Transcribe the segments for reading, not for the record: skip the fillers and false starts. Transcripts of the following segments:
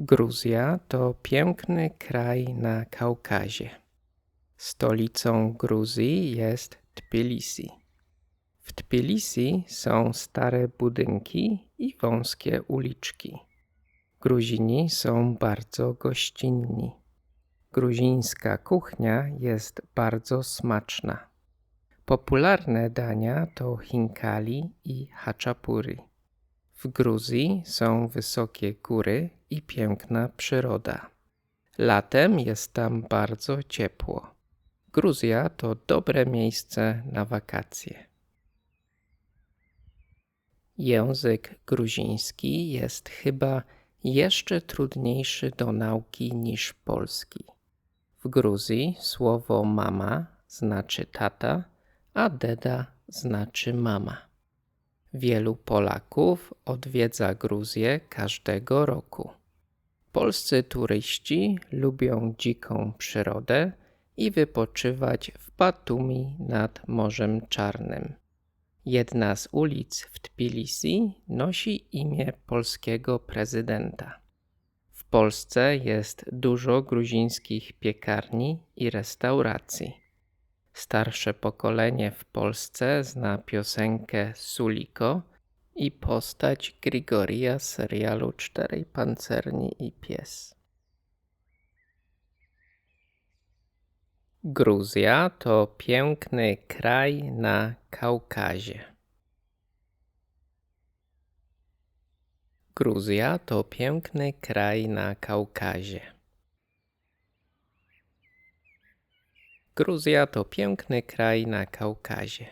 Gruzja to piękny kraj na Kaukazie. Stolicą Gruzji jest Tbilisi. W Tbilisi są stare budynki i wąskie uliczki. Gruzini są bardzo gościnni. Gruzińska kuchnia jest bardzo smaczna. Popularne dania to chinkali i haczapuri. W Gruzji są wysokie góry i piękna przyroda. Latem jest tam bardzo ciepło. Gruzja to dobre miejsce na wakacje. Język gruziński jest chyba jeszcze trudniejszy do nauki niż polski. W Gruzji słowo mama znaczy tata, a deda znaczy mama. Wielu Polaków odwiedza Gruzję każdego roku. Polscy turyści lubią dziką przyrodę i wypoczywać w Batumi nad Morzem Czarnym. Jedna z ulic w Tbilisi nosi imię polskiego prezydenta. W Polsce jest dużo gruzińskich piekarni i restauracji. Starsze pokolenie w Polsce zna piosenkę Suliko i postać Grigoria z serialu Czterej pancerni i pies. Gruzja to piękny kraj na Kaukazie. Gruzja to piękny kraj na Kaukazie. Gruzja to piękny kraj na Kaukazie.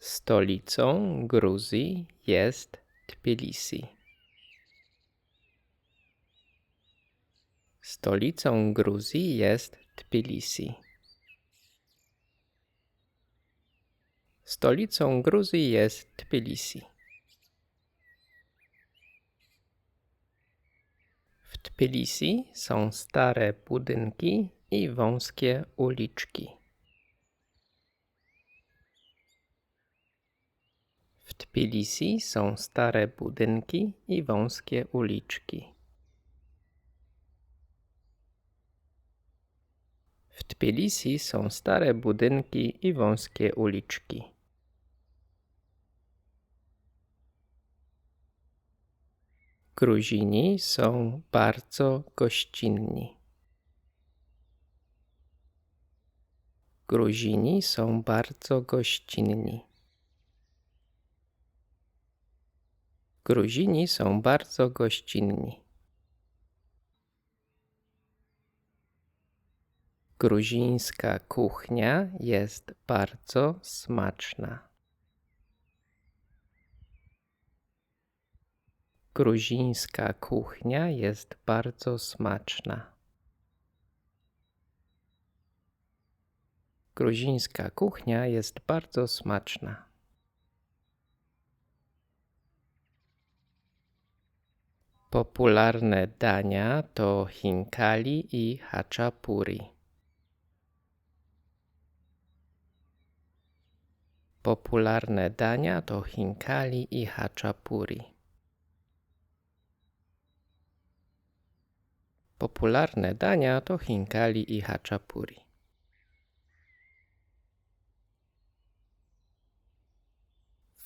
Stolicą Gruzji jest Tbilisi. Stolicą Gruzji jest Tbilisi. Stolicą Gruzji jest Tbilisi. W Tbilisi są stare budynki i wąskie uliczki. W Tbilisi są stare budynki i wąskie uliczki. W Tbilisi są stare budynki i wąskie uliczki. Gruzini są bardzo gościnni. Gruzini są bardzo gościnni. Gruzini są bardzo gościnni. Gruzińska kuchnia jest bardzo smaczna. Gruzińska kuchnia jest bardzo smaczna. Gruzińska kuchnia jest bardzo smaczna. Popularne dania to chinkali i haczapuri. Popularne dania to chinkali i haczapuri. Popularne dania to chinkali i haczapuri.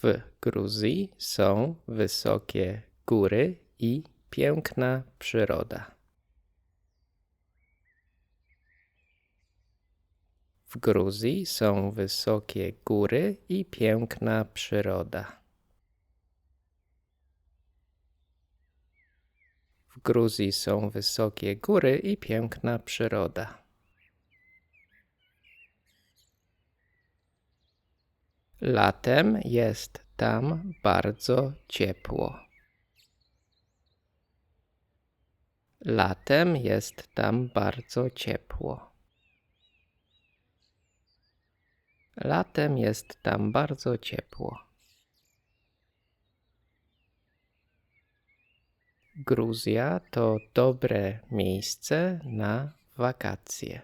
W Gruzji są wysokie góry i piękna przyroda. W Gruzji są wysokie góry i piękna przyroda. W Gruzji są wysokie góry i piękna przyroda. Latem jest tam bardzo ciepło. Latem jest tam bardzo ciepło. Latem jest tam bardzo ciepło. Gruzja to dobre miejsce na wakacje.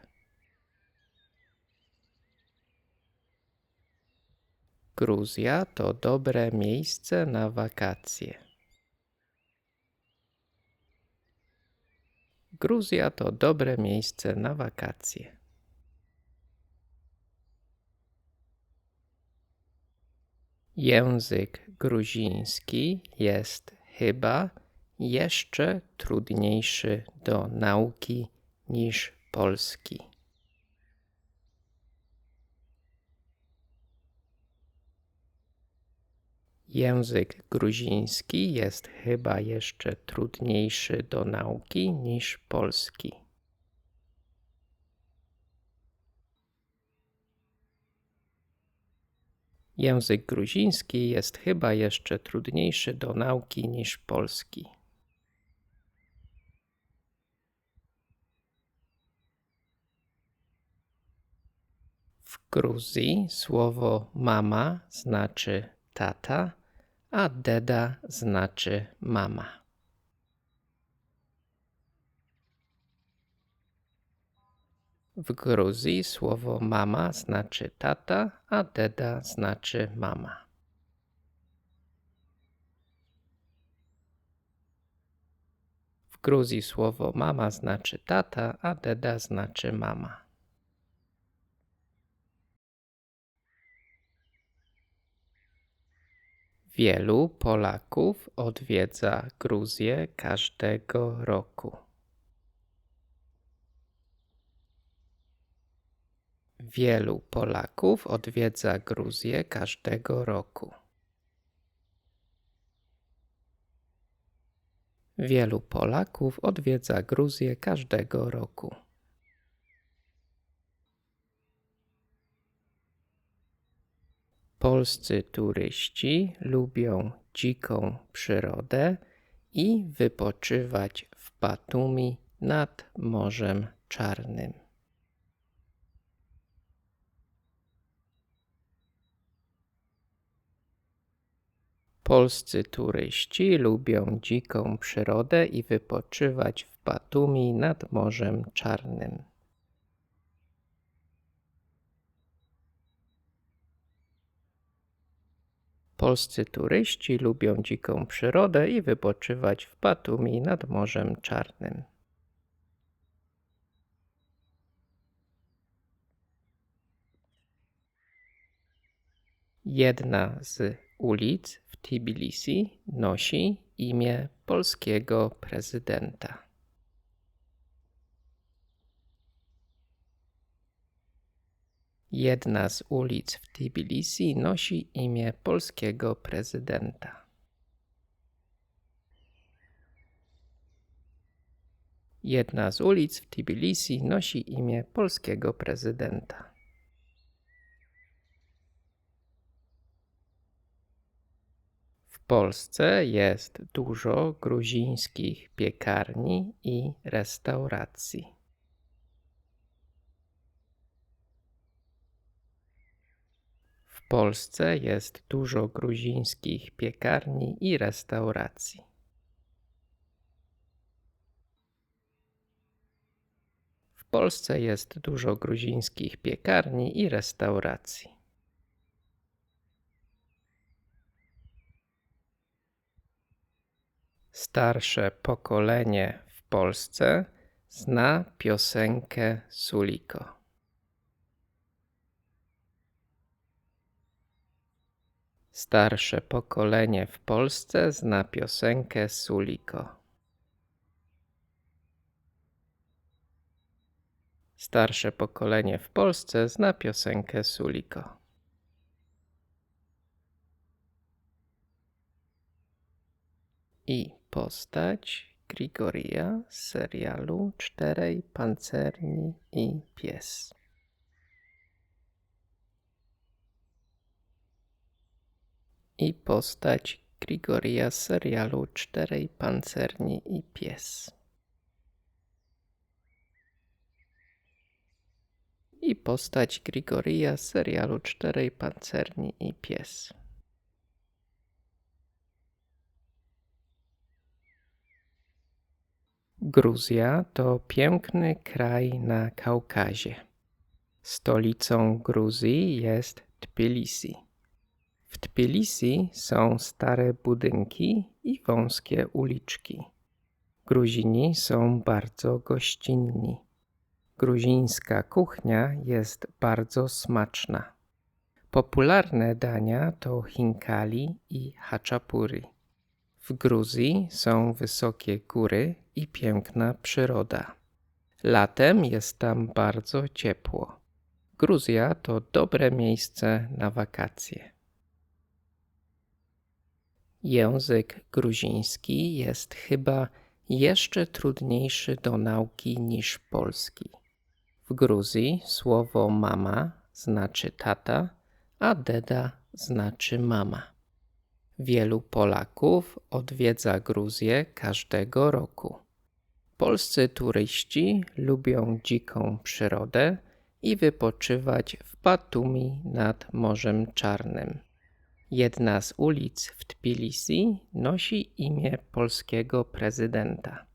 Gruzja to dobre miejsce na wakacje. Gruzja to dobre miejsce na wakacje. Język gruziński jest chyba jeszcze trudniejszy do nauki niż polski. Język gruziński jest chyba jeszcze trudniejszy do nauki niż polski. Język gruziński jest chyba jeszcze trudniejszy do nauki niż polski. W Gruzji słowo mama znaczy tata, a deda znaczy mama. W Gruzji słowo mama znaczy tata, a deda znaczy mama. W Gruzji słowo mama znaczy tata, a deda znaczy mama. Wielu Polaków odwiedza Gruzję każdego roku. Wielu Polaków odwiedza Gruzję każdego roku. Wielu Polaków odwiedza Gruzję każdego roku. Polscy turyści lubią dziką przyrodę i wypoczywać w Batumi nad Morzem Czarnym. Polscy turyści lubią dziką przyrodę i wypoczywać w Batumi nad Morzem Czarnym. Polscy turyści lubią dziką przyrodę i wypoczywać w Batumi nad Morzem Czarnym. Jedna z ulic w Tbilisi nosi imię polskiego prezydenta. Jedna z ulic w Tbilisi nosi imię polskiego prezydenta. Jedna z ulic w Tbilisi nosi imię polskiego prezydenta. W Polsce jest dużo gruzińskich piekarni i restauracji. W Polsce jest dużo gruzińskich piekarni i restauracji. W Polsce jest dużo gruzińskich piekarni i restauracji. Starsze pokolenie w Polsce zna piosenkę Suliko. Starsze pokolenie w Polsce zna piosenkę Suliko. Starsze pokolenie w Polsce zna piosenkę Suliko. I postać Grigorija z serialu Czterej pancerni i pies. I postać Grigorija z serialu Czterej pancerni i pies. I postać Grigorija z serialu Czterej pancerni i pies. Gruzja to piękny kraj na Kaukazie. Stolicą Gruzji jest Tbilisi. W Tbilisi są stare budynki i wąskie uliczki. Gruzini są bardzo gościnni. Gruzińska kuchnia jest bardzo smaczna. Popularne dania to chinkali i haczapuri. W Gruzji są wysokie góry i piękna przyroda. Latem jest tam bardzo ciepło. Gruzja to dobre miejsce na wakacje. Język gruziński jest chyba jeszcze trudniejszy do nauki niż polski. W Gruzji słowo mama znaczy tata, a deda znaczy mama. Wielu Polaków odwiedza Gruzję każdego roku. Polscy turyści lubią dziką przyrodę i wypoczywać w Batumi nad Morzem Czarnym. Jedna z ulic w Tbilisi nosi imię polskiego prezydenta.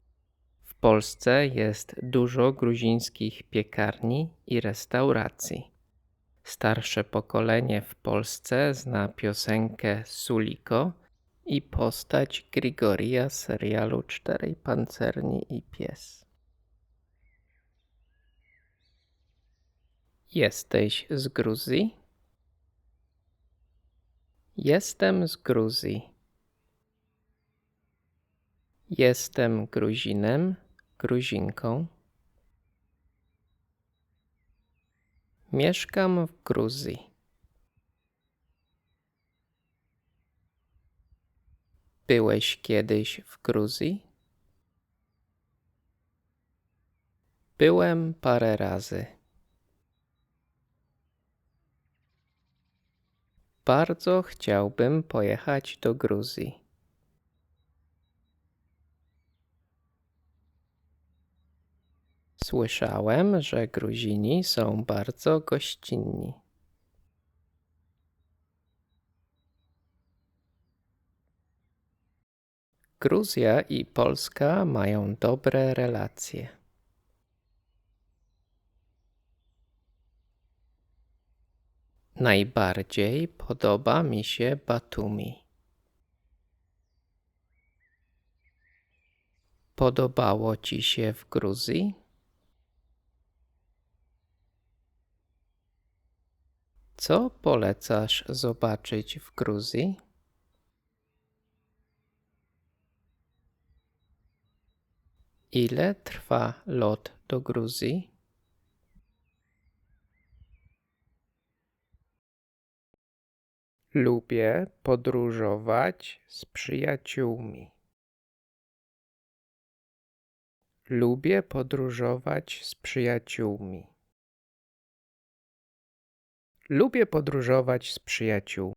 W Polsce jest dużo gruzińskich piekarni i restauracji. Starsze pokolenie w Polsce zna piosenkę Suliko i postać Grigoria z serialu Czterej Pancerni i Pies. Jesteś z Gruzji? Jestem z Gruzji. Jestem Gruzinem, Gruzinką. Mieszkam w Gruzji. Byłeś kiedyś w Gruzji? Byłem parę razy. Bardzo chciałbym pojechać do Gruzji. Słyszałem, że Gruzini są bardzo gościnni. Gruzja i Polska mają dobre relacje. Najbardziej podoba mi się Batumi. Podobało ci się w Gruzji? Co polecasz zobaczyć w Gruzji? Ile trwa lot do Gruzji? Lubię podróżować z przyjaciółmi. Lubię podróżować z przyjaciółmi. Lubię podróżować z przyjaciółmi.